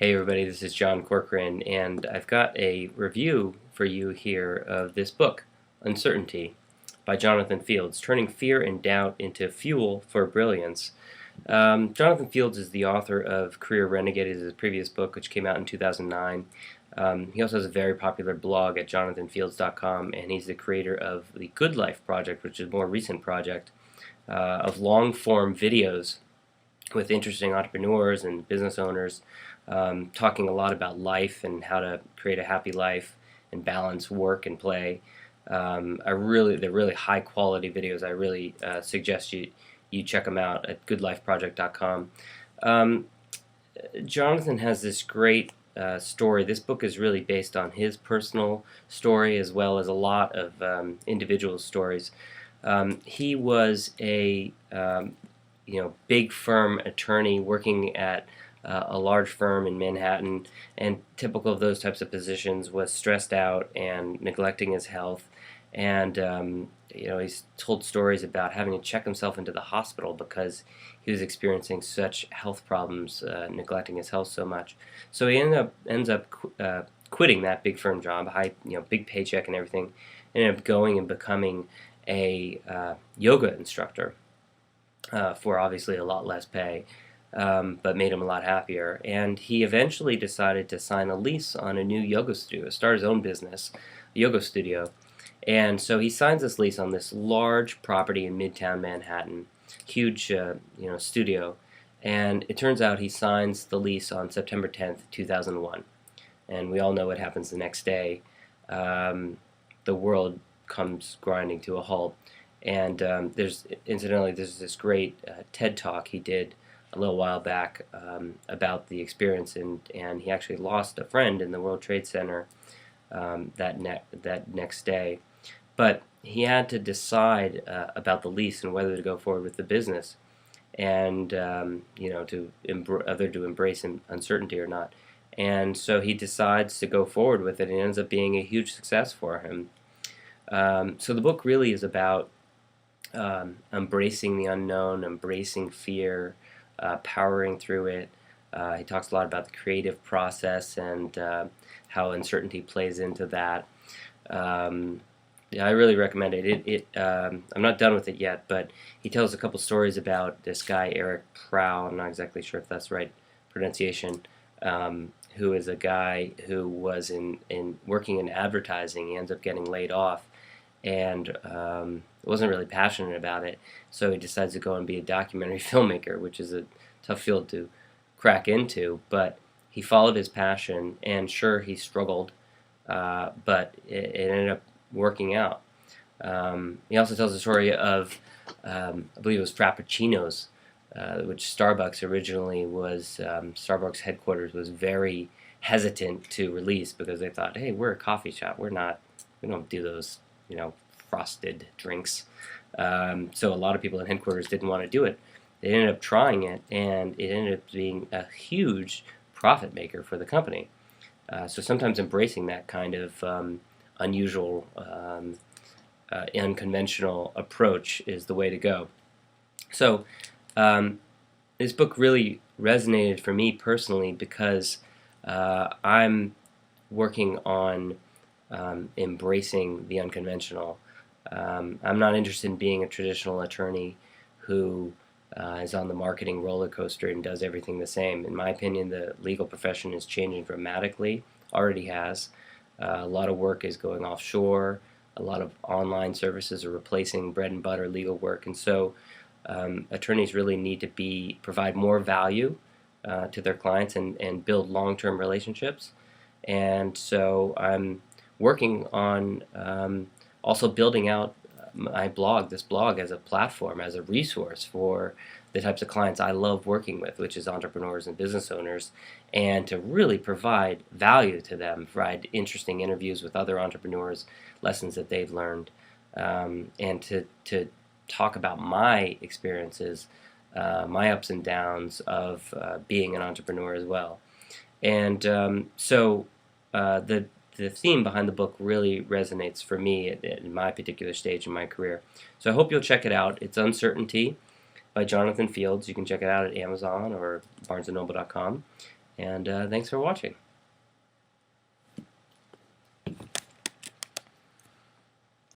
Hey everybody, this is John Corcoran, and I've got a review for you here of this book, Uncertainty, by Jonathan Fields, Turning Fear and Doubt into Fuel for Brilliance. Jonathan Fields is the author of Career Renegade, is his previous book, which came out in 2009. He also has a very popular blog at jonathanfields.com, and he's the creator of the Good Life Project, which is a more recent project of long-form videos with interesting entrepreneurs and business owners, talking a lot about life and how to create a happy life and balance work and play. They're really high quality videos. I really suggest you check them out at goodlifeproject.com. Jonathan has this great story. This book is really based on his personal story as well as a lot of individual stories. He was a big firm attorney working at a large firm in Manhattan, and typical of those types of positions was stressed out and neglecting his health. And he's told stories about having to check himself into the hospital because he was experiencing such health problems, neglecting his health so much. So he ends up quitting that big firm job, big paycheck and everything, ended up going and becoming a yoga instructor. For obviously a lot less pay, but made him a lot happier. And he eventually decided to sign a lease on a new yoga studio, start his own business, a yoga studio. And so he signs this lease on this large property in Midtown Manhattan, huge studio. And it turns out he signs the lease on September 10th, 2001. And we all know what happens the next day. The world comes grinding to a halt. And there's this great TED Talk he did a little while back about the experience, and he actually lost a friend in the World Trade Center that next day. But he had to decide about the lease and whether to go forward with the business, and to embrace uncertainty or not. And so he decides to go forward with it, and it ends up being a huge success for him. So the book really is about embracing the unknown, embracing fear, powering through it. He talks a lot about the creative process and how uncertainty plays into that. I really recommend it. I'm not done with it yet, but he tells a couple stories about this guy, Eric Prow. I'm not exactly sure if that's the right pronunciation. Who is a guy who was working in advertising. He ends up getting laid off, and wasn't really passionate about it, so he decides to go and be a documentary filmmaker, which is a tough field to crack into, but he followed his passion, and sure, he struggled, but it ended up working out. He also tells the story of, I believe it was Frappuccinos, which Starbucks originally was, Starbucks headquarters was very hesitant to release because they thought, hey, we're a coffee shop, we don't do those, frosted drinks. So a lot of people in headquarters didn't want to do it. They ended up trying it, and it ended up being a huge profit maker for the company. So sometimes embracing that kind of unusual, unconventional approach is the way to go. So this book really resonated for me personally because I'm working on embracing the unconventional. I'm not interested in being a traditional attorney who is on the marketing roller coaster and does everything the same. In my opinion, the legal profession is changing dramatically, already has. A lot of work is going offshore. A lot of online services are replacing bread and butter legal work, and so attorneys really need to provide more value to their clients and build long-term relationships. And so I'm working on also building out this blog as a platform, as a resource for the types of clients I love working with, which is entrepreneurs and business owners, and to really provide value to them, provide interesting interviews with other entrepreneurs, lessons that they've learned, and to talk about my experiences, my ups and downs of being an entrepreneur as well. And so the theme behind the book really resonates for me at my particular stage in my career. So I hope you'll check it out. It's Uncertainty by Jonathan Fields. You can check it out at Amazon or barnesandnoble.com. And thanks for watching.